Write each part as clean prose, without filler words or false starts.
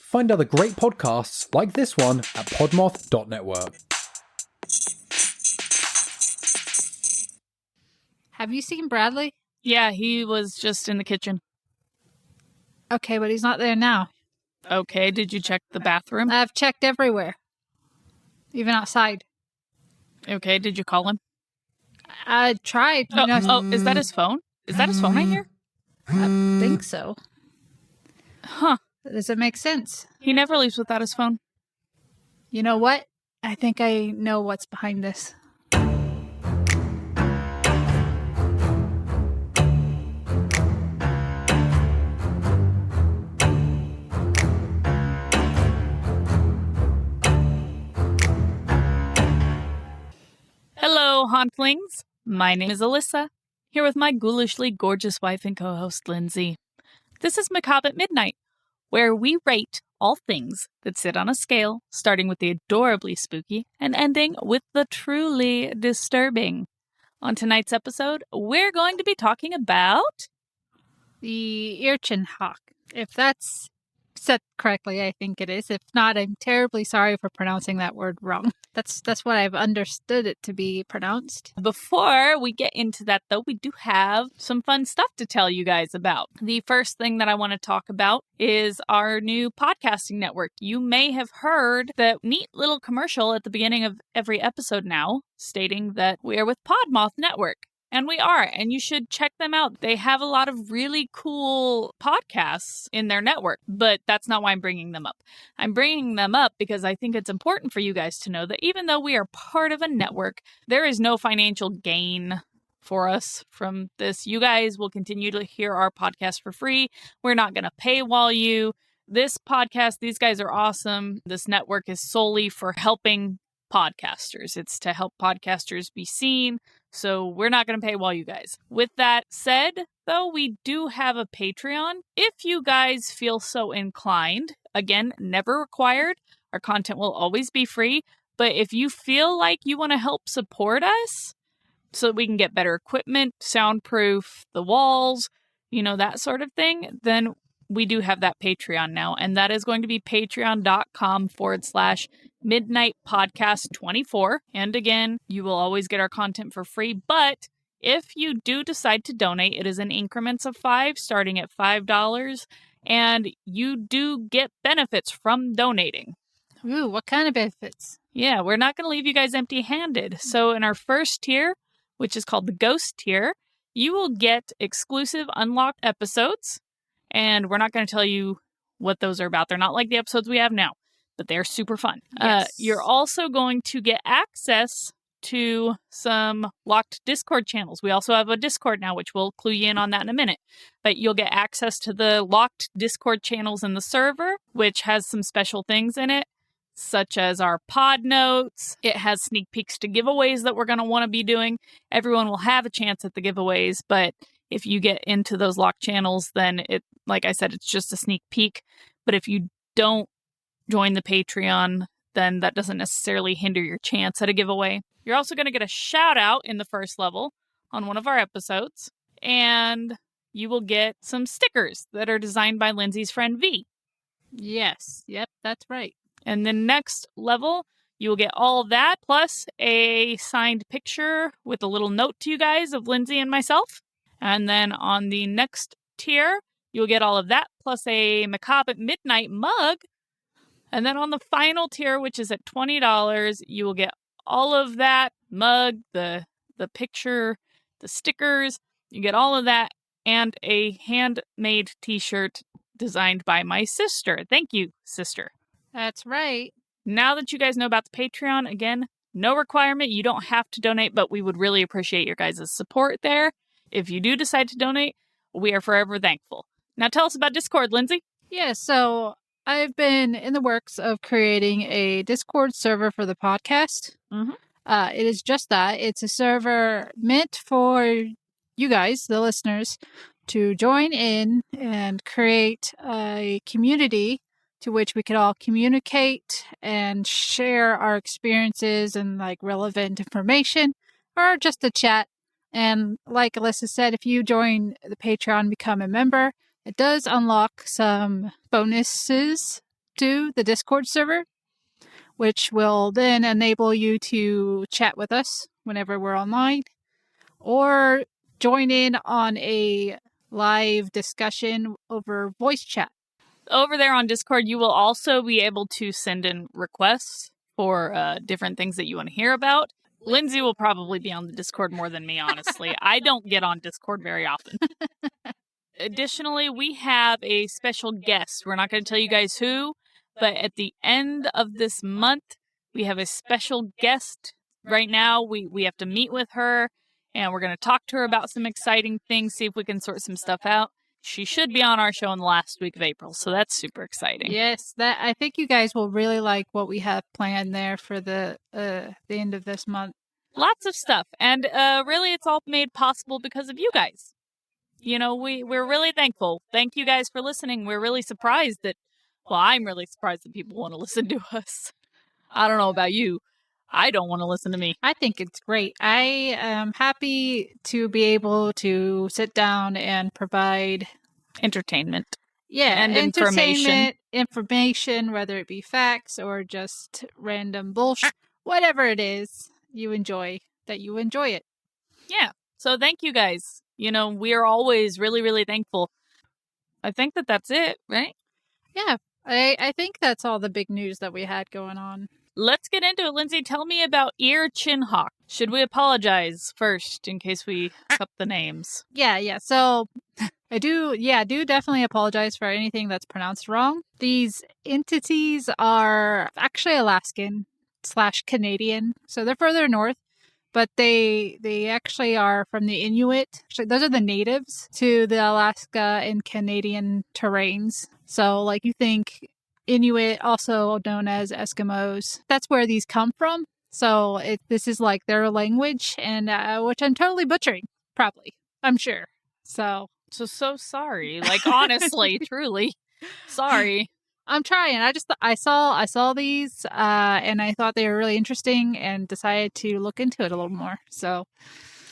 Find other great podcasts like this one at podmoth.network. Have you seen Bradley? Yeah, he was just in the kitchen. Okay, but he's not there now. Okay, did you check the bathroom? I've checked everywhere. Even outside. Okay, did you call him? I tried. Is that his phone? Is that his phone I hear? I think so. Huh. Does it make sense? He never leaves without his phone. You know what? I think I know what's behind this. Hello, hauntlings. My name is Alyssa, here with my ghoulishly gorgeous wife and co-host, Lindsay. This is Macabre at Midnight, where we rate all things that sit on a scale, starting with the adorably spooky and ending with the truly disturbing. On tonight's episode, we're going to be talking about The urchin hawk. If that's said correctly, I think it is. If not, I'm terribly sorry for pronouncing that word wrong. That's what I've understood it to be pronounced. Before we get into that, though, we do have some fun stuff to tell you guys about. The first thing that I want to talk about is our new podcasting network. You may have heard that neat little commercial at the beginning of every episode now, stating that we are with Podmoth Network. And we are, and you should check them out. They have a lot of really cool podcasts in their network, but that's not why I'm bringing them up. I'm bringing them up because I think it's important for you guys to know that even though we are part of a network, there is no financial gain for us from this. You guys will continue to hear our podcast for free. We're not going to paywall you. This podcast, these guys are awesome. This network is solely for helping podcasters. It's to help podcasters be seen. So we're not going to paywall you guys. With that said, though, we do have a Patreon. If you guys feel so inclined, again, never required. Our content will always be free. But if you feel like you want to help support us so that we can get better equipment, soundproof the walls, that sort of thing, then we do have that Patreon now. And that is going to be patreon.com/midnightpodcast24. And again, you will always get our content for free. But if you do decide to donate, it is in increments of $5, starting at $5. And you do get benefits from donating. Ooh, what kind of benefits? Yeah, we're not going to leave you guys empty-handed. So in our first tier, which is called the Ghost tier, you will get exclusive unlocked episodes. And we're not going to tell you what those are about. They're not like the episodes we have now, but they're super fun. Yes. You're also going to get access to some locked Discord channels. We also have a Discord now, which we'll clue you in on that in a minute. But you'll get access to the locked Discord channels in the server, which has some special things in it, such as our pod notes. It has sneak peeks to giveaways that we're going to want to be doing. Everyone will have a chance at the giveaways, but if you get into those locked channels, then like I said, it's just a sneak peek. But if you don't join the Patreon, then that doesn't necessarily hinder your chance at a giveaway. You're also going to get a shout out in the first level on one of our episodes. And you will get some stickers that are designed by Lindsay's friend V. Yes. Yep, that's right. And the next level, you will get all of that, plus a signed picture with a little note to you guys of Lindsay and myself. And then on the next tier, you'll get all of that, plus a Macabre at Midnight mug. And then on the final tier, which is at $20, you will get all of that mug, the picture, the stickers. You get all of that, and a handmade t-shirt designed by my sister. Thank you, sister. That's right. Now that you guys know about the Patreon, again, no requirement. You don't have to donate, but we would really appreciate your guys' support there. If you do decide to donate, we are forever thankful. Now tell us about Discord, Lindsay. Yeah, so I've been in the works of creating a Discord server for the podcast. Mm-hmm. It is just that. It's a server meant for you guys, the listeners, to join in and create a community to which we could all communicate and share our experiences and relevant information, or just a chat. And like Alyssa said, if you join the Patreon, become a member, it does unlock some bonuses to the Discord server, which will then enable you to chat with us whenever we're online, or join in on a live discussion over voice chat. Over there on Discord, you will also be able to send in requests for different things that you want to hear about. Lindsay will probably be on the Discord more than me, honestly. I don't get on Discord very often. Additionally, we have a special guest. We're not going to tell you guys who, but at the end of this month, we have a special guest. Right now, we have to meet with her, and we're going to talk to her about some exciting things, see if we can sort some stuff out. She should be on our show in the last week of April, so that's super exciting. Yes, that I think you guys will really like what we have planned there for the end of this month. Lots of stuff, and really it's all made possible because of you guys. You know, we're really thankful. Thank you guys for listening. We're really surprised that, well, I'm really surprised that people want to listen to us. I don't know about you. I don't want to listen to me. I think it's great. I am happy to be able to sit down and provide entertainment. Yeah, and information, whether it be facts or just random bullshit, whatever it is you enjoy, that you enjoy it. Yeah. So thank you guys. You know, we're always really, really thankful. I think that's it, right? Yeah. I think that's all the big news that we had going on. Let's get into it. Lindsay, tell me about Ear Chinhawk. Should we apologize first in case we cup the names? Yeah. So I do definitely apologize for anything that's pronounced wrong. These entities are actually Alaskan/Canadian, so they're further north, but they actually are from the Inuit. Actually, those are the natives to the Alaska and Canadian terrains. So, like, you think Inuit, also known as Eskimos, that's where these come from. So this is like their language, and which I'm totally butchering, probably, I'm sure. So sorry. Like, honestly, truly, sorry. I'm trying. I saw these, and I thought they were really interesting, and decided to look into it a little more. So,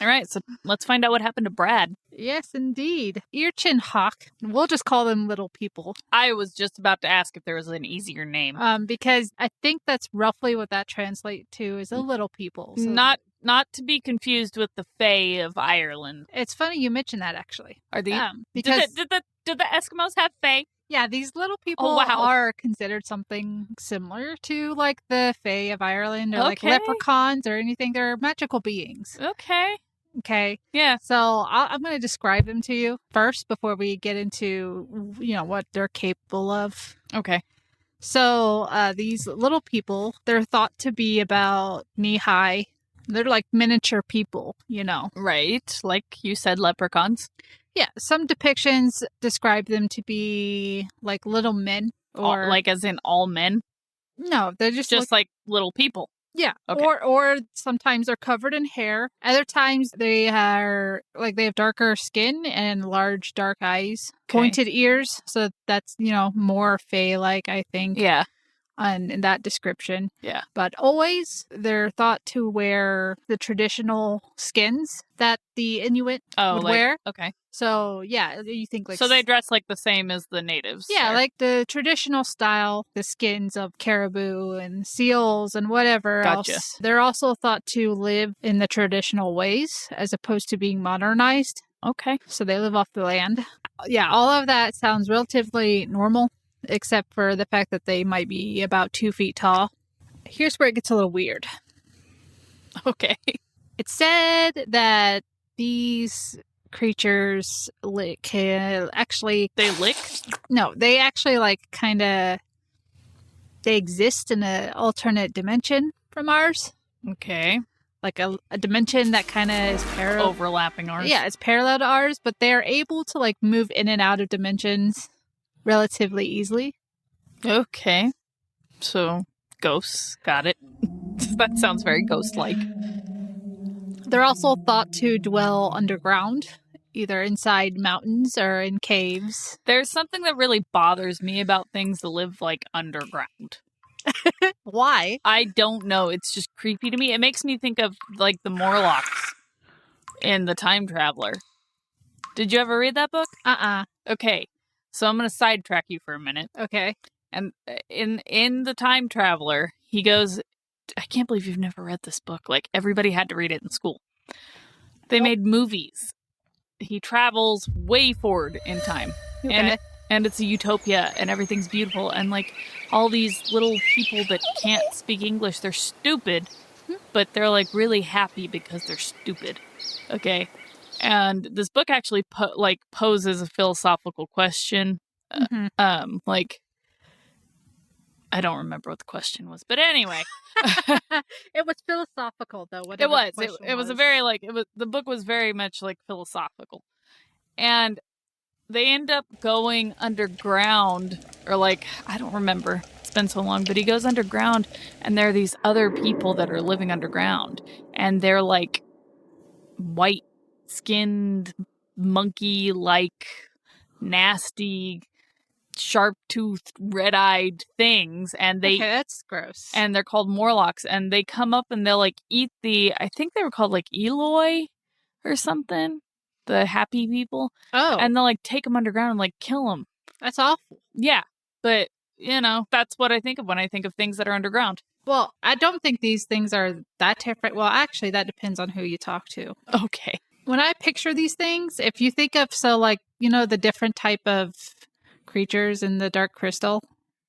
all right. So let's find out what happened to Brad. Yes, indeed. Ear Chinhawk. We'll just call them little people. I was just about to ask if there was an easier name. Because I think that's roughly what that translates to, is a little people. So not to be confused with the Fae of Ireland. It's funny you mentioned that, actually. Are they? Because did the Eskimos have Fae? Yeah, these little people are considered something similar to, like, the Fae of Ireland, or like leprechauns or anything. They're magical beings. Okay. Yeah. So I'm going to describe them to you first before we get into, what they're capable of. Okay. So these little people, they're thought to be about knee-high. They're like miniature people, Right. Like you said, leprechauns. Yeah. Some depictions describe them to be like little men. Or like as in all men? No, they're just like little people. Yeah. Okay. Or sometimes they're covered in hair. Other times they have darker skin and large dark eyes, pointed ears. So that's, more Fae-like, I think. Yeah. In that description. Yeah. But always they're thought to wear the traditional skins that the Inuit would wear. Okay. So, yeah, you think So they dress like the same as the natives. Yeah, like the traditional style, the skins of caribou and seals and whatever else. They're also thought to live in the traditional ways as opposed to being modernized. Okay. So they live off the land. Yeah, all of that sounds relatively normal, except for the fact that they might be about 2 feet tall. Here's where it gets a little weird. Okay. It's said that these creatures actually... They lick? No, they actually they exist in an alternate dimension from ours. Okay. Like a dimension that kind of is parallel. Overlapping ours. Yeah, it's parallel to ours, but they're able to move in and out of dimensions relatively easily. Okay. So, ghosts. Got it. That sounds very ghost-like. They're also thought to dwell underground, either inside mountains or in caves. There's something that really bothers me about things that live, underground. Why? I don't know. It's just creepy to me. It makes me think of, the Morlocks in The Time Traveler. Did you ever read that book? Uh-uh. Okay. So I'm going to sidetrack you for a minute. Okay. And in The Time Traveler, he goes, I can't believe you've never read this book. Like, everybody had to read it in school. They made movies. He travels way forward in time. Okay. And it's a utopia, and everything's beautiful. And, like, all these little people that can't speak English, they're stupid, but they're, like, really happy because they're stupid. Okay? And this book actually, poses a philosophical question. Like, I don't remember what the question was, but anyway. It was philosophical, though. It was. It was a very, like, the book was very much, like, philosophical. And they end up going underground, or, like, I don't remember. It's been so long, but he goes underground, and there are these other people that are living underground, and they're, like, white-skinned, monkey-like, nasty, sharp-toothed, red-eyed things, and Okay, that's gross. and they're called Morlocks, and they come up and they'll, like, eat I think they were called, like, Eloi or something, the happy people, and they'll, like, take them underground and, like, kill them. That's awful. Yeah, but, you know, that's what I think of when I think of things that are underground. Well, I don't think these things are that different. Well, actually, that depends on who you talk to. Okay. When I picture these things, if you think of, the different type of creatures in the Dark Crystal.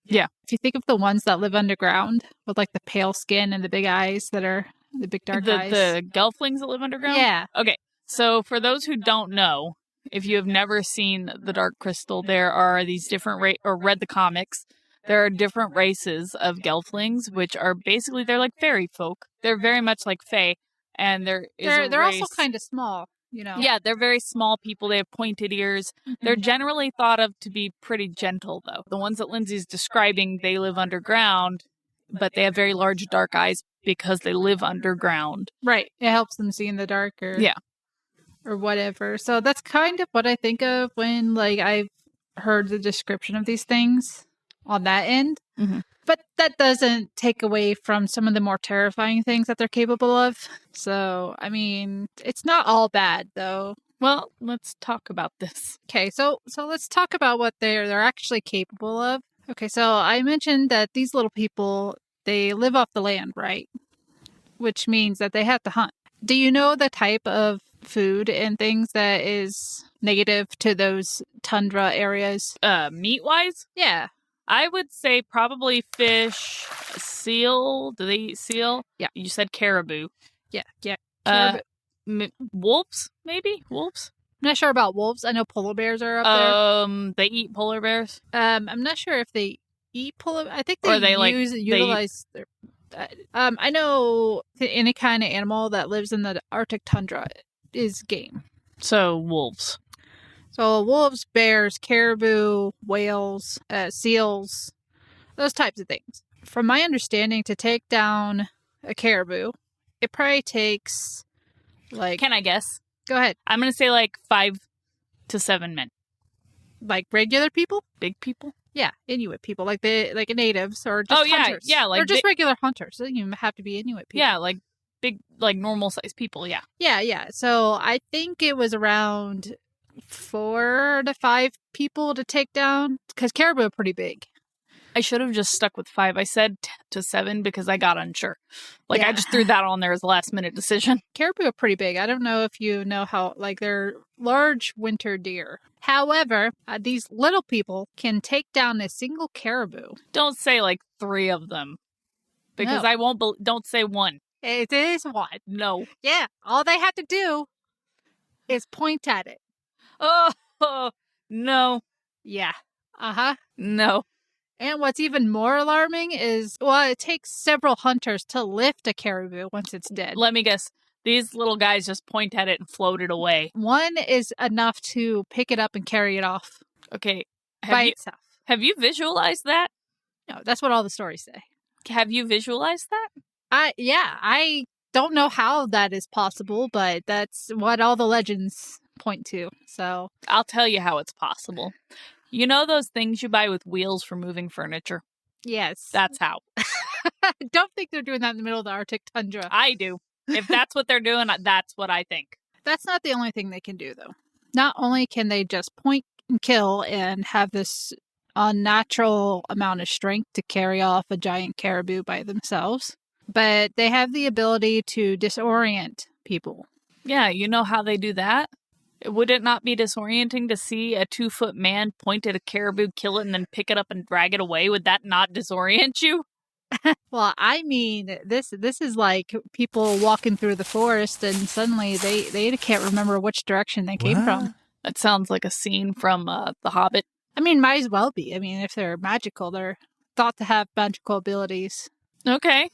Yeah. If you think of the ones that live underground with, like, the pale skin and the big eyes that are the big dark eyes. The gelflings that live underground? Yeah. Okay. So for those who don't know, if you have never seen the Dark Crystal, there are these different or read the comics, there are different races of gelflings, which are basically, they're like fairy folk. They're very much like fae, and they're also kind of small, you know. Yeah, they're very small people. They have pointed ears. They're generally thought of to be pretty gentle, though. The ones that Lindsay's describing, they live underground, but they have very large dark eyes because they live underground. Right. It helps them see in the dark or whatever. So that's kind of what I think of when, like, I've heard the description of these things on that end. But that doesn't take away from some of the more terrifying things that they're capable of. So, I mean, it's not all bad, though. Well, let's talk about this. Okay, so let's talk about what they're actually capable of. Okay, so I mentioned that these little people, they live off the land, right? Which means that they have to hunt. Do you know the type of food and things that is negative to those tundra areas? Meat-wise? Yeah. I would say probably fish, seal. Do they eat seal? Yeah. You said caribou. Yeah. Caribou. Wolves, maybe? Wolves? I'm not sure about wolves. I know polar bears are up there. They eat polar bears? I'm not sure if they eat polar. I think they utilize their. I know any kind of animal that lives in the Arctic tundra is game. So wolves. So wolves, bears, caribou, whales, seals, those types of things. From my understanding, to take down a caribou, it probably takes, like... Can I guess? Go ahead. I'm going to say like 5 to 7 men. Like regular people? Big people? Yeah, Inuit people, like natives or just hunters. Yeah, like or just regular hunters. It doesn't even have to be Inuit people. Yeah, like big, like normal sized people. Yeah. Yeah. So I think it was around 4 to 5 people to take down, because caribou are pretty big. I should have just stuck with 5. I said to 7 because I got unsure. Like, Yeah. I just threw that on there as a last minute decision. Caribou are pretty big. I don't know if you know how, like, they're large winter deer. However, these little people can take down a single caribou. Don't say like 3 of them, because No. I won't. Don't say 1. It is one. No. Yeah, all they have to do is point at it. Oh no. Yeah. Uh-huh. No. And what's even more alarming is, well, it takes several hunters to lift a caribou once it's dead. Let me guess. These little guys just point at it and float it away. One is enough to pick it up and carry it off Okay. by itself. Have you visualized that? No, that's what all the stories say. Have you visualized that? I don't know how that is possible, but that's what all the legends point to. So I'll tell you how it's possible. You know those things you buy with wheels for moving furniture? yes, That's how. I don't think they're doing that in the middle of the Arctic tundra. I do. If that's what they're doing, that's what I think. That's not the only thing they can do, though. Not only can they just point and kill and have this unnatural amount of strength to carry off a giant caribou by themselves, but they have the ability to disorient people. Yeah, you know how they do that? Would it not be disorienting to see a 2-foot man point at a caribou, kill it, and then pick it up and drag it away? Would that not disorient you? Well, I mean, this is like people walking through the forest and suddenly they can't remember which direction they came from. That sounds like a scene from The Hobbit. I mean, might as well be. I mean, if they're magical, they're thought to have magical abilities. Okay.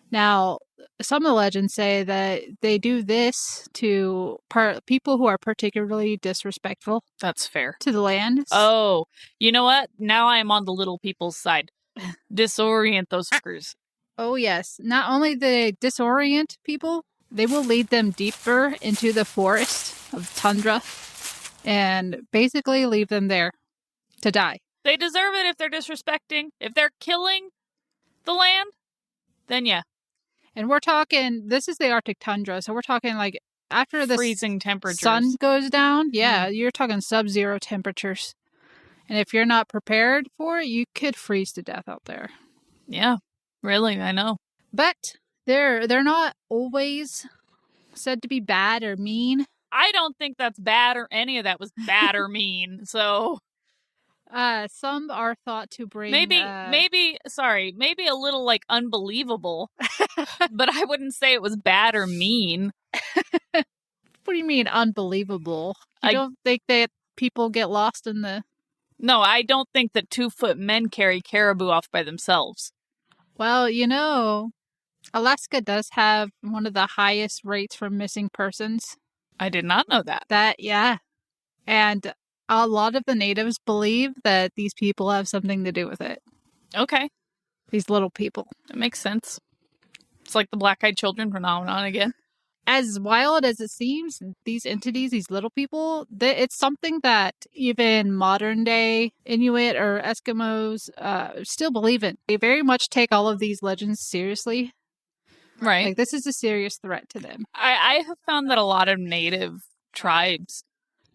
Now, some of the legends say that they do this to people who are particularly disrespectful That's fair. to the land. Oh, you know what? Now I am on the little people's side. Disorient those fuckers. Oh, yes. Not only do they disorient people, they will lead them deeper into the forest of tundra and basically leave them there to die. They deserve it if they're disrespecting. If they're killing the land, then yeah. And we're talking, this is the Arctic tundra, so we're talking like after the freezing temperatures. Sun goes down, you're talking sub-zero temperatures. And if you're not prepared for it, you could freeze to death out there. Yeah, really, I know. But they're not always said to be bad or mean. I don't think that's bad or any of that was bad or mean. So some are thought to bring maybe a little like unbelievable, but I wouldn't say it was bad or mean. What do you mean unbelievable? You don't think that people get lost in the... No, I don't think that 2-foot men carry caribou off by themselves. Well, you know, Alaska does have one of the highest rates for missing persons. I did not know that. Yeah. And a lot of the natives believe that these people have something to do with it. Okay. These little people. That makes sense. It's like the black-eyed children phenomenon again. As wild as it seems, these entities, these little people, it's something that even modern-day Inuit or Eskimos still believe in. They very much take all of these legends seriously. Right. Like, this is a serious threat to them. I have found that a lot of native tribes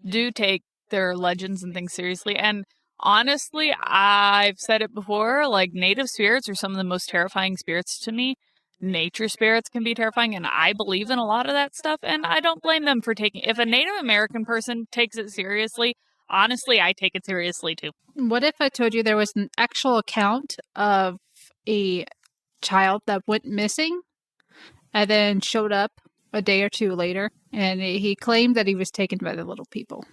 do take their legends and things seriously. And honestly, I've said it before, like, native spirits are some of the most terrifying spirits to me. Nature spirits can be terrifying, and I believe in a lot of that stuff, and I don't blame them for taking it. If a Native American person takes it seriously, honestly, I take it seriously too. What if I told you there was an actual account of a child that went missing and then showed up a day or two later, and he claimed that he was taken by the little people?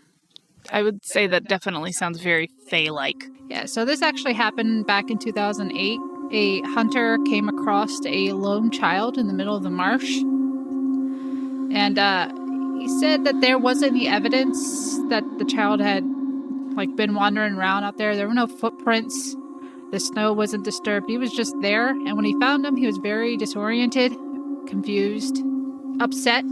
I would say that definitely sounds very Fae-like. Yeah, so this actually happened back in 2008. A hunter came across a lone child in the middle of the marsh. And he said that there wasn't any evidence that the child had been wandering around out there. There were no footprints. The snow wasn't disturbed. He was just there. And when he found him, he was very disoriented, confused, upset.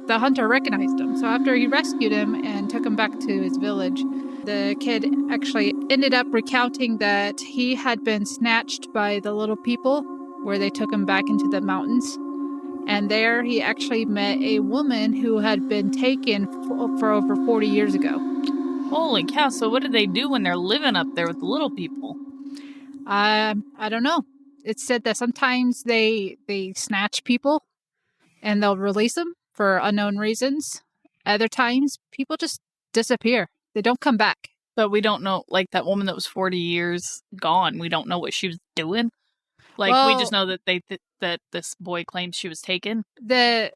The hunter recognized him. So after he rescued him and took him back to his village, the kid actually ended up recounting that he had been snatched by the little people where they took him back into the mountains. And there he actually met a woman who had been taken for over 40 years ago. Holy cow, so what do they do when they're living up there with the little people? I don't know. It's said that sometimes they snatch people and they'll release them for unknown reasons. Other times, people just disappear. They don't come back. But we don't know, like that woman that was 40 years gone, we don't know what she was doing. We just know that that this boy claims she was taken. The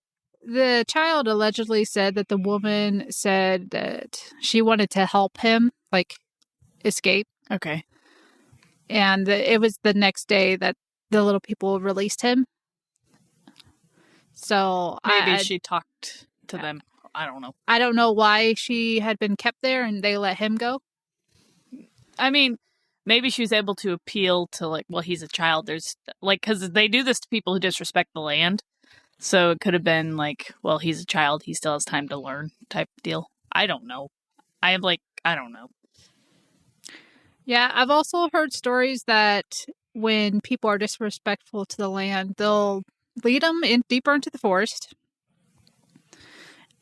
child allegedly said that the woman said that she wanted to help him, escape. Okay. And it was the next day that the little people released him. So maybe she talked to them. I don't know. I don't know why she had been kept there and they let him go. I mean, maybe she was able to appeal to he's a child. There's because they do this to people who disrespect the land. So it could have been he's a child. He still has time to learn type deal. I don't know. I don't know. Yeah, I've also heard stories that when people are disrespectful to the land, they'll lead them deeper into the forest.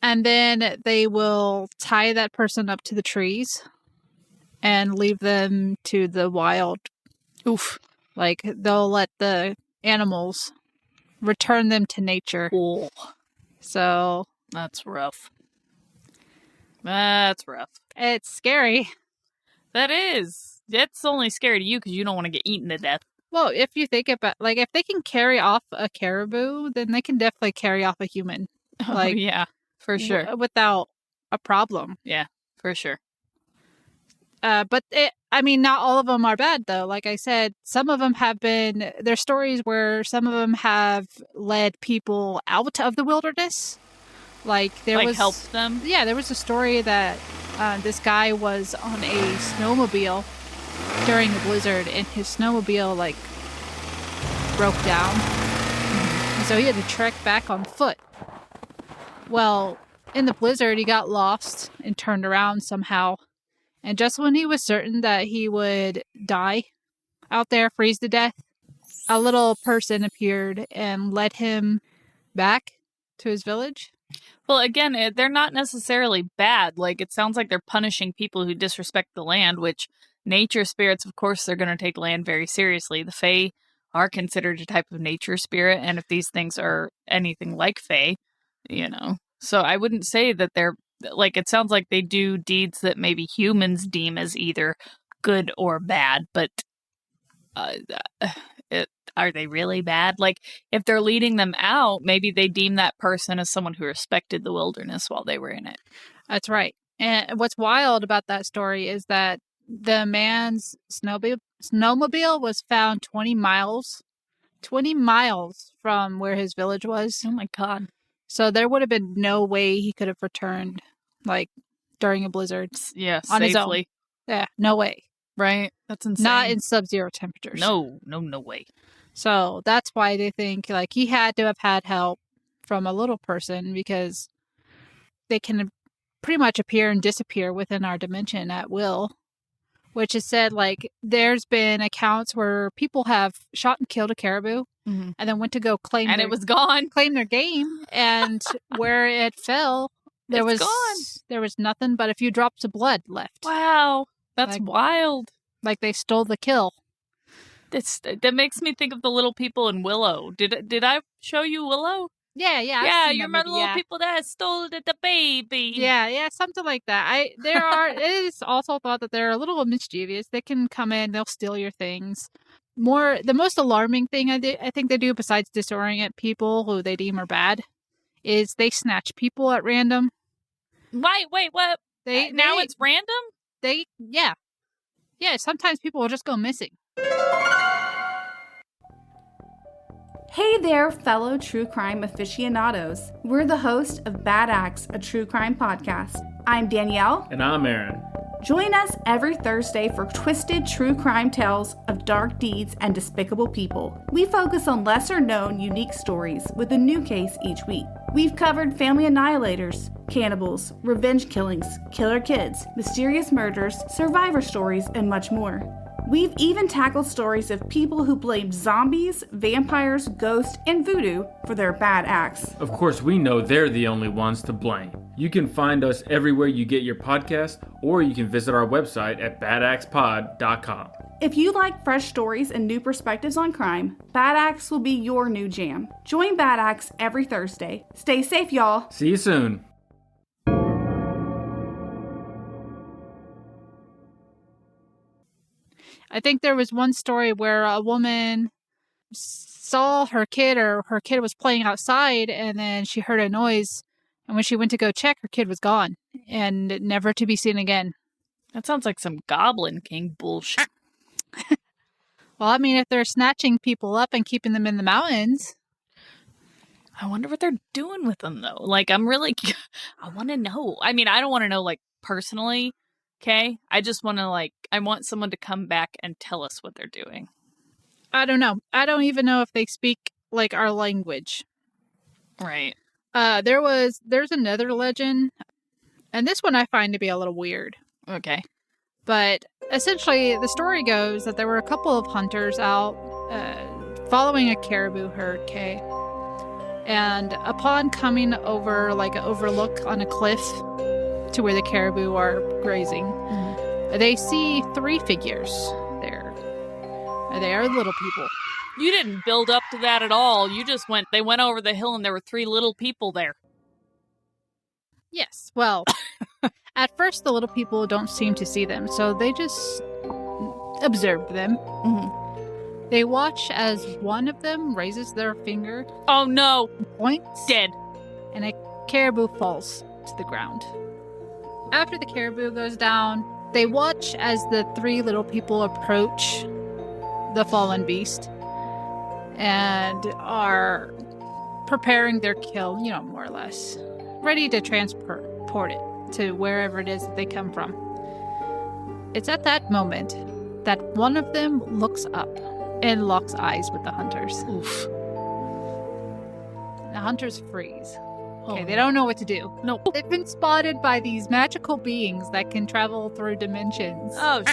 And then they will tie that person up to the trees and leave them to the wild. Oof. Like, they'll let the animals return them to nature. Oh, So that's rough. That's rough. it's scary. That is. It's only scary to you because you don't want to get eaten to death. Well, if you think about, like, if they can carry off a caribou, then they can definitely carry off a human. Like, oh, yeah, for sure. Without a problem. Yeah, for sure. But not all of them are bad, though. Like I said, some of them have been, there's stories where some of them have led people out of the wilderness. Like, helped them? Yeah, there was a story that this guy was on a snowmobile during the blizzard, and his snowmobile, like, broke down. And so he had to trek back on foot. Well, in the blizzard, he got lost and turned around somehow. And just when he was certain that he would die out there, freeze to death, a little person appeared and led him back to his village. Well, again, they're not necessarily bad. Like, it sounds like they're punishing people who disrespect the land, which nature spirits, of course, they're going to take land very seriously. The Fae are considered a type of nature spirit, and if these things are anything like Fae, So I wouldn't say that they're, like, it sounds like they do deeds that maybe humans deem as either good or bad, but are they really bad? Like, if they're leading them out, maybe they deem that person as someone who respected the wilderness while they were in it. That's right. And what's wild about that story is that the man's snowmobile was found 20 miles from where his village was. Oh my God. So there would have been no way he could have returned, like, during a blizzard. Yeah, on safely. his own. Yeah, no way. Right? That's insane. Not in sub-zero temperatures. No way. So that's why they think, like, he had to have had help from a little person, because they can pretty much appear and disappear within our dimension at will. Which is said, like, there's been accounts where people have shot and killed a caribou, and then went to go claim it was gone. Claim their game, and where it fell, there was nothing but a few drops of blood left. Wow, that's wild. Like, they stole the kill. That makes me think of the little people in Willow. Did I show you Willow? Yeah. You remember the little people that stole the baby? Yeah, something like that. It is also thought that they're a little mischievous. They can come in, they'll steal your things. The most alarming thing I think they do, besides disorient people who they deem are bad, is they snatch people at random. Wait, what? It's random? Yeah, sometimes people will just go missing. Hey there, fellow true crime aficionados. We're the host of Bad Acts, a true crime podcast. I'm Danielle. And I'm Aaron. Join us every Thursday for twisted true crime tales of dark deeds and despicable people. We focus on lesser-known, unique stories with a new case each week. We've covered family annihilators, cannibals, revenge killings, killer kids, mysterious murders, survivor stories, and much more. We've even tackled stories of people who blamed zombies, vampires, ghosts, and voodoo for their bad acts. Of course, we know they're the only ones to blame. You can find us everywhere you get your podcast, or you can visit our website at badactspod.com. If you like fresh stories and new perspectives on crime, Bad Acts will be your new jam. Join Bad Acts every Thursday. Stay safe, y'all. See you soon. I think there was one story where a woman saw her kid, or her kid was playing outside, and then she heard a noise, and when she went to go check, her kid was gone and never to be seen again. That sounds like some Goblin King bullshit. Well, I mean, if they're snatching people up and keeping them in the mountains. I wonder what they're doing with them, though. Like, I want to know. I mean, I don't want to know, like, personally. Okay, I just want to, I want someone to come back and tell us what they're doing. I don't know. I don't even know if they speak, like, our language. Right. There's another legend, and this one I find to be a little weird. Okay. But essentially, the story goes that there were a couple of hunters out following a caribou herd, okay? And upon coming over, like, an overlook on a cliff to where the caribou are grazing, They see 3 figures there. They are little people. You didn't build up to that at all. You just they went over the hill and there were 3 little people there. Yes, well, at first the little people don't seem to see them, so they just observe them. Mm-hmm. They watch as one of them raises their finger, Oh no! points, Dead. and a caribou falls to the ground. After the caribou goes down, they watch as the 3 little people approach the fallen beast and are preparing their kill, more or less, ready to transport it to wherever it is that they come from. It's at that moment that one of them looks up and locks eyes with the hunters. Oof. The hunters freeze. Okay, Oh. they don't know what to do. No. They've been spotted by these magical beings that can travel through dimensions. Oh,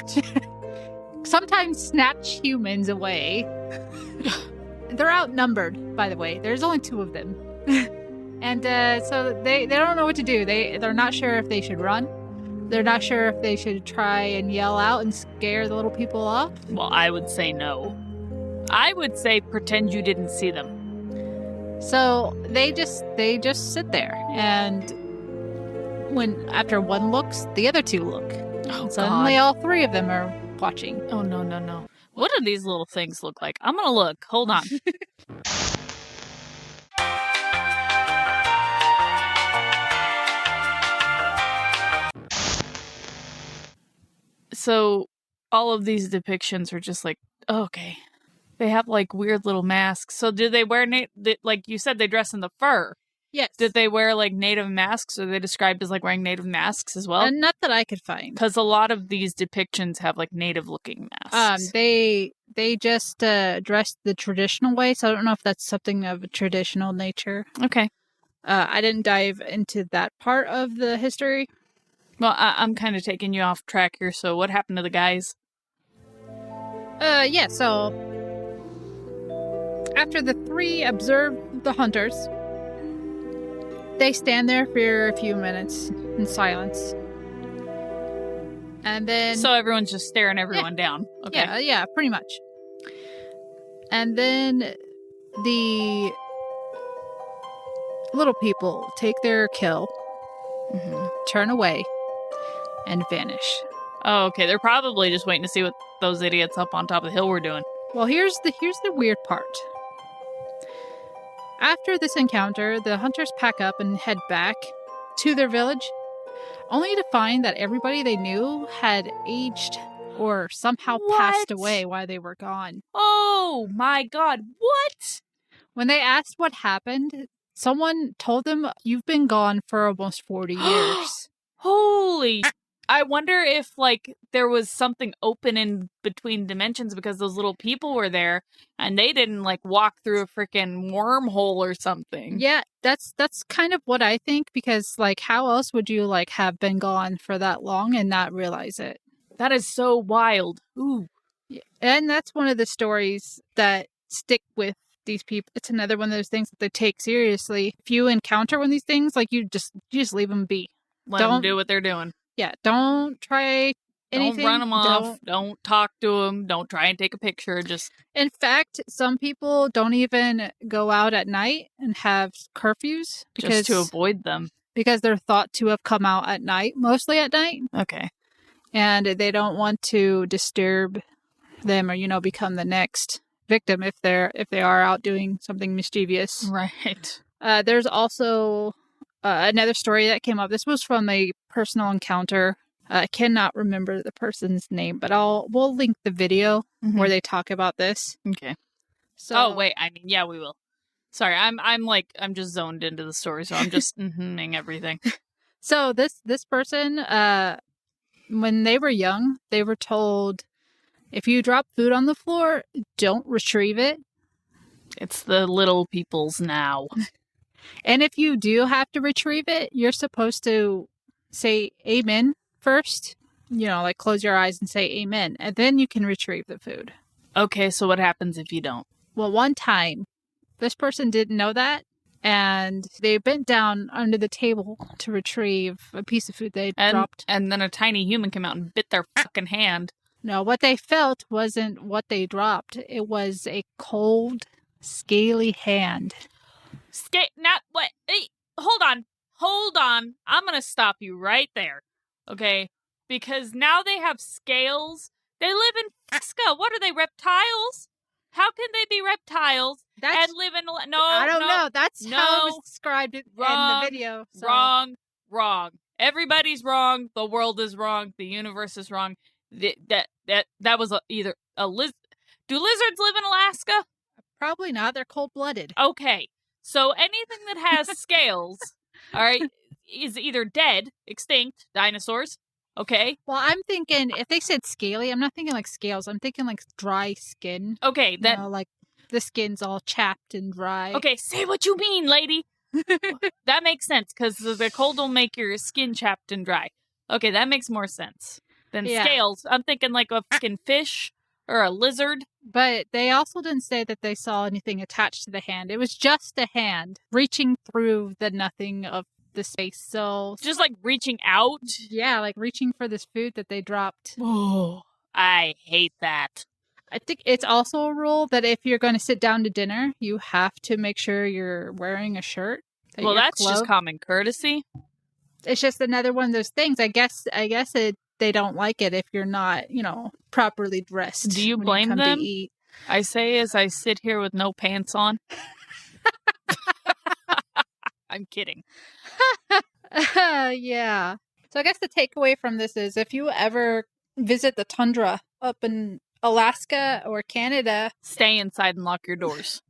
Sometimes snatch humans away. They're outnumbered, by the way. There's only 2 of them. And so they don't know what to do. They're not sure if they should run. They're not sure if they should try and yell out and scare the little people off. well, I would say no. I would say pretend you didn't see them. So they just sit there, and after one looks, the other 2 look. Oh, Suddenly, all 3 of them are watching. Oh, no. What do these little things look like? I'm gonna look. Hold on. So, all of these depictions are just like, okay. They have like weird little masks. So, do they wear, like you said, they dress in the fur? Yes. Did they wear like native masks? Or are they described as like wearing native masks as well? And not that I could find. Because a lot of these depictions have like native looking masks. They just dressed the traditional way, so I don't know if that's something of a traditional nature. Okay. I didn't dive into that part of the history. Well, I'm kind of taking you off track here. So, what happened to the guys? Yeah, so after the 3 observe the hunters, they stand there for a few minutes in silence. And then... So everyone's just staring everyone down. Okay. Yeah, pretty much. And then the little people take their kill, turn away, and vanish. Oh, okay. They're probably just waiting to see what those idiots up on top of the hill were doing. Well, here's the weird part. After this encounter, the hunters pack up and head back to their village, only to find that everybody they knew had aged or somehow passed away while they were gone. Oh my god, what? When they asked what happened, someone told them, "You've been gone for almost 40 years." Holy... I wonder if, like, there was something open in between dimensions because those little people were there and they didn't, like, walk through a freaking wormhole or something. Yeah, that's kind of what I think, because, like, how else would you, like, have been gone for that long and not realize it? That is so wild. Ooh. Yeah. And that's one of the stories that stick with these people. It's another one of those things that they take seriously. If you encounter one of these things, like, you just leave them be. Let them do what they're doing. Yeah, don't try anything. Don't run them off. Don't talk to them. Don't try and take a picture. Just... In fact, some people don't even go out at night and have curfews just to avoid them. Because they're thought to have come out at night, mostly at night. Okay. And they don't want to disturb them or, become the next victim if they are out doing something mischievous. Right. There's also another story that came up. This was from a personal encounter. I cannot remember the person's name, but we'll link the video where they talk about this. Okay. So, oh wait, yeah, we will. Sorry, I'm just zoned into the story, so I'm just ing everything. So this person, when they were young, they were told, if you drop food on the floor, don't retrieve it. It's the little people's now. And if you do have to retrieve it, you're supposed to say amen first. Like close your eyes and say amen, and then you can retrieve the food. Okay, so what happens if you don't? Well, one time, this person didn't know that, And they bent down under the table to retrieve a piece of food they dropped. And then a tiny human came out and bit their fucking hand. No, what they felt wasn't what they dropped. It was a cold, scaly hand. Not what? Hey, hold on. I'm gonna stop you right there, okay? Because now they have scales. They live in Alaska. What are they, reptiles? How can they be reptiles and live in? No, I don't know. That's how it was described in the video. So. Wrong. Everybody's wrong. The world is wrong. The universe is wrong. That was either a lizard. Do lizards live in Alaska? Probably not. They're cold-blooded. Okay. So anything that has scales, all right, is either dead, extinct, dinosaurs, okay? Well, I'm thinking, if they said scaly, I'm not thinking like scales. I'm thinking like dry skin. Okay, then. You know, like the skin's all chapped and dry. Okay, say what you mean, lady. That makes sense, because the cold will make your skin chapped and dry. Okay, that makes more sense than scales. I'm thinking like a fucking fish or a lizard. But they also didn't say that they saw anything attached to the hand. It was just a hand reaching through the nothing of the space. So just like reaching out? Yeah, like reaching for this food that they dropped. Oh, I hate that. I think it's also a rule that if you're going to sit down to dinner, you have to make sure you're wearing a shirt. Well, that's just common courtesy. It's just another one of those things. I guess they don't like it if you're not, properly dressed. Do you blame them? To eat. I say as I sit here with no pants on. I'm kidding. Yeah. So I guess the takeaway from this is if you ever visit the tundra up in Alaska or Canada, stay inside and lock your doors.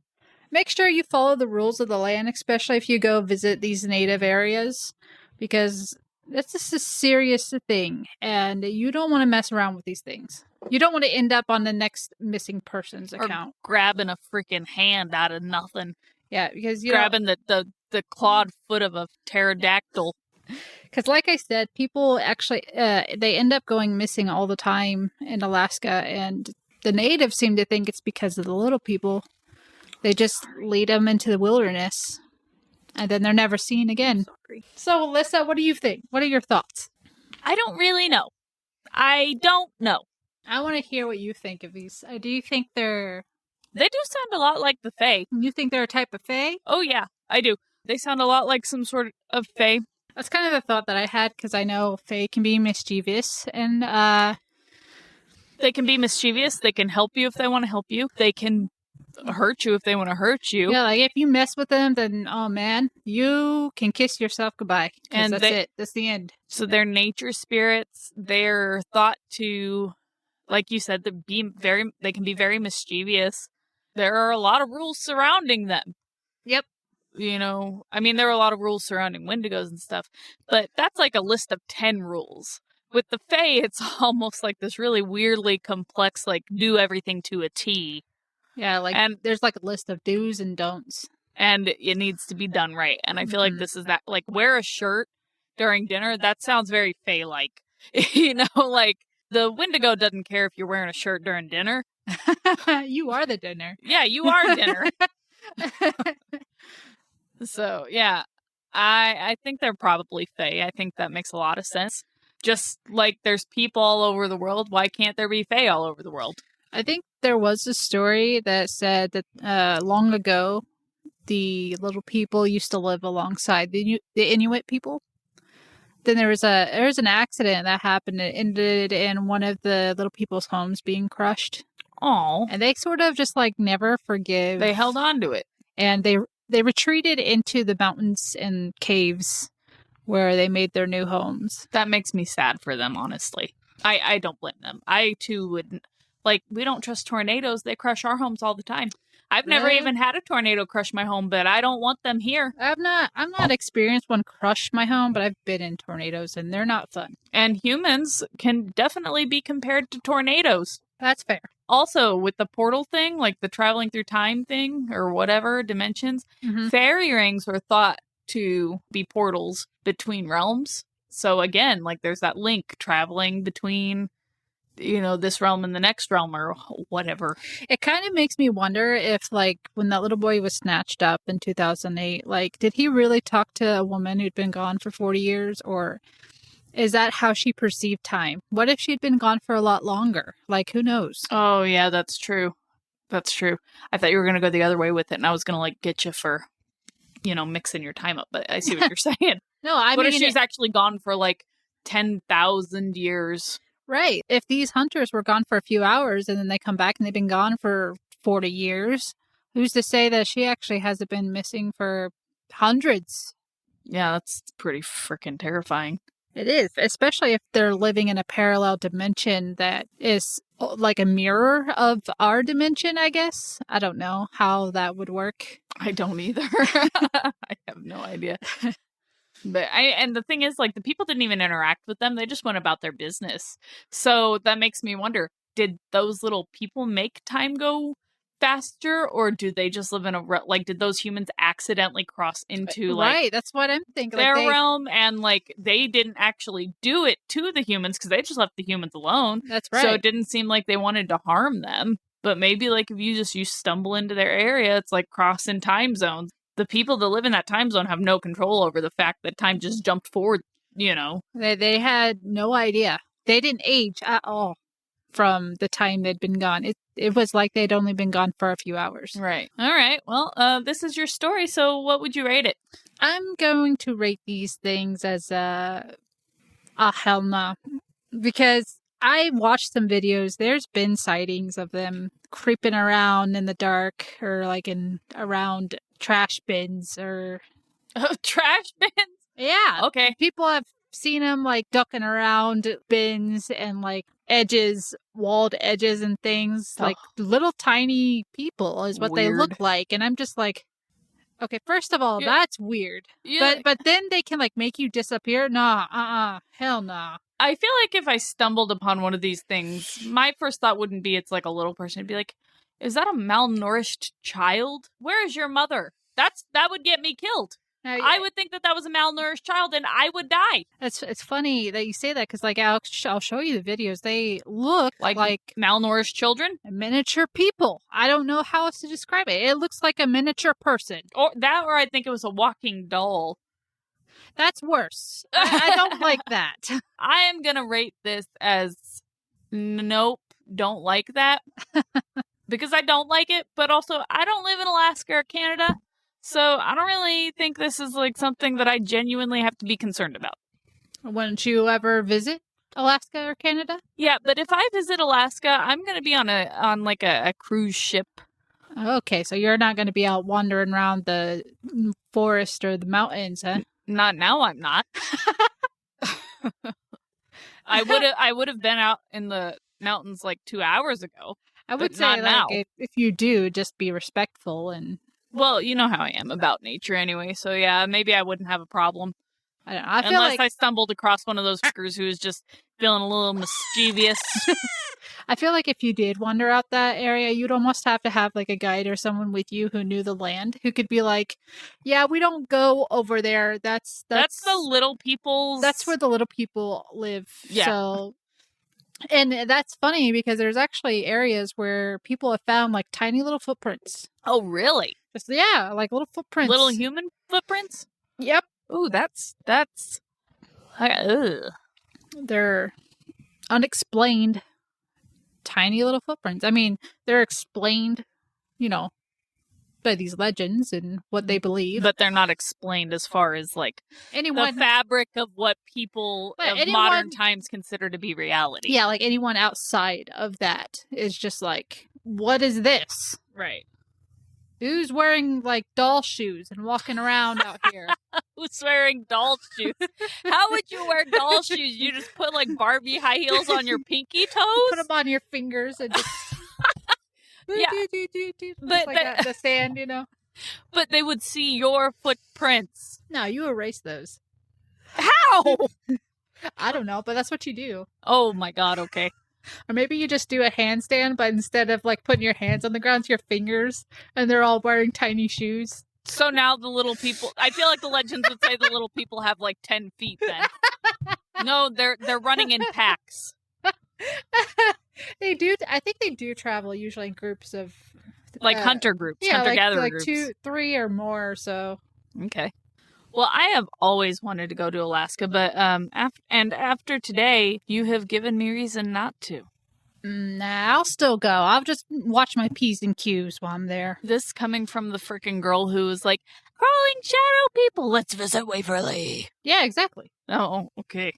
Make sure you follow the rules of the land, especially if you go visit these native areas, because it's just a serious thing, and you don't want to mess around with these things. You don't want to end up on the next missing person's account. Or grabbing a freaking hand out of nothing. Yeah, because grabbing the clawed foot of a pterodactyl. Because like I said, people actually, they end up going missing all the time in Alaska, and the natives seem to think it's because of the little people. They just lead them into the wilderness, and then they're never seen again. So, Alyssa, what do you think? What are your thoughts? I don't really know. I don't know. I want to hear what you think of these. Do you think they're... They do sound a lot like the Fae. You think they're a type of Fae? Oh, yeah, I do. They sound a lot like some sort of Fae. That's kind of the thought that I had, because I know Fae can be mischievous, and they can be mischievous. They can help you if they want to help you. They can hurt you if they want to hurt you. Yeah, like if you mess with them, then oh man, you can kiss yourself goodbye. And that's it. That's the end. So they're nature spirits. They're thought to, like you said, they can be very mischievous. There are a lot of rules surrounding them. Yep. There are a lot of rules surrounding Wendigos and stuff, but that's like a list of 10 rules. With the Fae, it's almost like this really weirdly complex, like, do everything to a T. Yeah, and there's like a list of do's and don'ts. And it needs to be done right. And I feel like this is that, like, wear a shirt during dinner. That sounds very Fae-like. Like, the Wendigo doesn't care if you're wearing a shirt during dinner. You are the dinner. Yeah, you are dinner. So, yeah, I think they're probably Fae. I think that makes a lot of sense. Just like there's people all over the world, why can't there be Fae all over the world? I think there was a story that said that long ago, the little people used to live alongside the Inuit people. Then there was an accident that happened. It ended in one of the little people's homes being crushed. Oh, and they sort of just like never forgive. They held on to it, and they retreated into the mountains and caves where they made their new homes. That makes me sad for them, honestly. I don't blame them. I too wouldn't. Like, we don't trust tornadoes. They crush our homes all the time. I've never even had a tornado crush my home, but I don't want them here. I'm not experienced one crush my home, but I've been in tornadoes, and they're not fun. And humans can definitely be compared to tornadoes. That's fair. Also, with the portal thing, like the traveling through time thing, or whatever, dimensions, fairy rings are thought to be portals between realms. So again, like there's that link traveling between this realm and the next realm or whatever. It kind of makes me wonder if, like, when that little boy was snatched up in 2008, like, did he really talk to a woman who'd been gone for 40 years? Or is that how she perceived time? What if she'd been gone for a lot longer? Like, who knows? Oh, yeah, that's true. That's true. I thought you were going to go the other way with it, and I was going to, like, get you for, mixing your time up. But I see what you're saying. No, I what mean... if she's actually gone for, like, 10,000 years? Right. If these hunters were gone for a few hours and then they come back and they've been gone for 40 years, who's to say that she actually hasn't been missing for hundreds? Yeah, that's pretty freaking terrifying. It is, especially if they're living in a parallel dimension that is like a mirror of our dimension, I guess. I don't know how that would work. I don't either. I have no idea. But and the thing is, like, the people didn't even interact with them. They just went about their business. So that makes me wonder, did those little people make time go faster, or do they just live in did those humans accidentally cross into, like, right, that's what I'm thinking. Their realm, and, like, they didn't actually do it to the humans because they just left the humans alone. That's right. So it didn't seem like they wanted to harm them. But maybe, like, if you stumble into their area, it's like crossing time zones. The people that live in that time zone have no control over the fact that time just jumped forward, They had no idea. They didn't age at all from the time they'd been gone. It was like they'd only been gone for a few hours. Right. All right. Well, this is your story, so what would you rate it? I'm going to rate these things as a hell no. Because I watched some videos. There's been sightings of them creeping around in the dark or like around trash bins or... Trash bins? Yeah. Okay. People have seen them like ducking around bins and like walled edges and things. Like little tiny people is what they look like. And I'm just like, okay, first of all, that's weird. But then they can like make you disappear? Nah, hell nah. I feel like if I stumbled upon one of these things, my first thought wouldn't be it's like a little person. It'd be like, is that a malnourished child? Where is your mother? That would get me killed. Now, I would think that was a malnourished child and I would die. It's funny that you say that because like I'll show you the videos. They look like malnourished children, miniature people. I don't know how else to describe it. It looks like a miniature person. Or I think it was a walking doll. That's worse. I don't like that. I am gonna rate this as nope, don't like that. Because I don't like it, but also I don't live in Alaska or Canada, so I don't really think this is like something that I genuinely have to be concerned about. Wouldn't you ever visit Alaska or Canada? Yeah, but if I visit Alaska, I'm going to be on a cruise ship. Okay, so you're not going to be out wandering around the forest or the mountains, huh? Not now, I'm not. I would have been out in the mountains like 2 hours ago. I would say, like, if you do, just be respectful and... Well, you know how I am about nature anyway, so yeah, maybe I wouldn't have a problem. I don't know. I feel Unless I stumbled across one of those fuckers who was just feeling a little mischievous. I feel like if you did wander out that area, you'd almost have to have, like, a guide or someone with you who knew the land, who could be like, yeah, we don't go over there. That's the little people's... That's where the little people live. Yeah. So... And that's funny because there's actually areas where people have found like tiny little footprints. Oh, really? Yeah, like little footprints. Little human footprints? Yep. Ooh, that's... They're unexplained tiny little footprints. I mean, they're explained, by these legends and what they believe. But they're not explained as far as, like, the fabric of what people of modern times consider to be reality. Yeah, like anyone outside of that is just like, what is this? Right. Who's wearing, like, doll shoes and walking around out here? Who's wearing doll shoes? How would you wear doll shoes? You just put, like, Barbie high heels on your pinky toes? Put them on your fingers and just... Yeah, but like the sand, But they would see your footprints. No, you erase those. How? I don't know, but that's what you do. Oh my god! Okay. Or maybe you just do a handstand, but instead of like putting your hands on the ground, it's your fingers, and they're all wearing tiny shoes. So now the little people. I feel like the legends would say the little people have like 10 feet. Then. No, they're running in packs. They do. I think they do travel usually in groups of Like hunter groups, yeah, hunter-gatherer like groups. 2, 3 or more. Or so Okay. Well, I have always wanted to go to Alaska, but after today, you have given me reason not to. nah, I'll still go. I'll just watch my P's and Q's while I'm there. This coming from the freaking girl who was like, crawling shadow people, let's visit Waverly. Yeah, exactly. Oh, okay.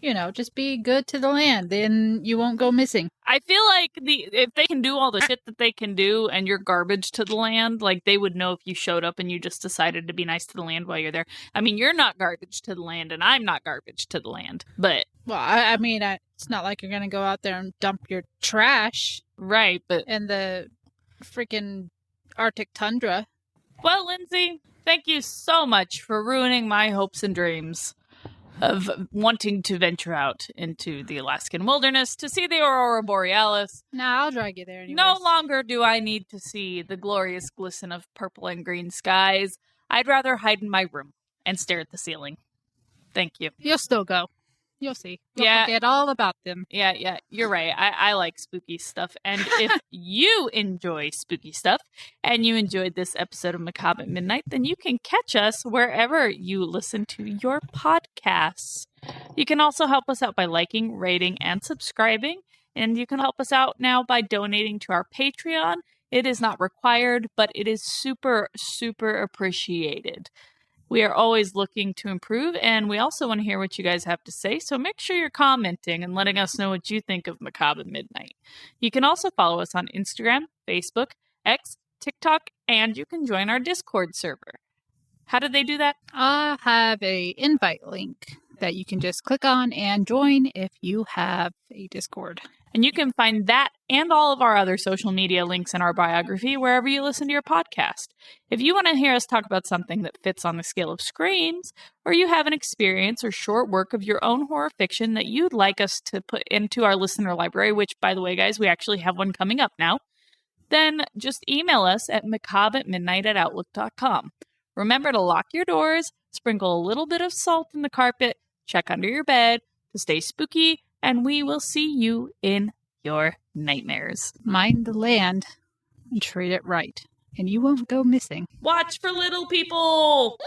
You know, just be good to the land, then you won't go missing. I feel like if they can do all the shit that they can do and you're garbage to the land, like they would know if you showed up and you just decided to be nice to the land while you're there. I mean, you're not garbage to the land and I'm not garbage to the land, but... Well, I mean, it's not like you're going to go out there and dump your trash. Right, but... In the freaking Arctic tundra. Well, Lindsay, thank you so much for ruining my hopes and dreams of wanting to venture out into the Alaskan wilderness to see the Aurora Borealis. Nah, I'll drag you there anyways. No longer do I need to see the glorious glisten of purple and green skies. I'd rather hide in my room and stare at the ceiling. Thank you. You'll still go. You'll see. You'll Yeah. forget all about them. Yeah, you're right. I like spooky stuff. And if you enjoy spooky stuff and you enjoyed this episode of Macabre at Midnight, then you can catch us wherever you listen to your podcasts. You can also help us out by liking, rating, and subscribing. And you can help us out now by donating to our Patreon. It is not required, but it is super, super appreciated. We are always looking to improve, and we also want to hear what you guys have to say, so make sure you're commenting and letting us know what you think of Macabre at Midnight. You can also follow us on Instagram, Facebook, X, TikTok, and you can join our Discord server. How did they do that? I have a invite link that you can just click on and join if you have a Discord. And you can find that and all of our other social media links in our biography wherever you listen to your podcast. If you want to hear us talk about something that fits on the scale of screams, or you have an experience or short work of your own horror fiction that you'd like us to put into our listener library, which, by the way, guys, we actually have one coming up now, then just email us at macabreatmidnight@outlook.com. Remember to lock your doors, sprinkle a little bit of salt in the carpet, check under your bed to stay spooky, and we will see you in your nightmares. Mind the land and treat it right, and you won't go missing. Watch for little people!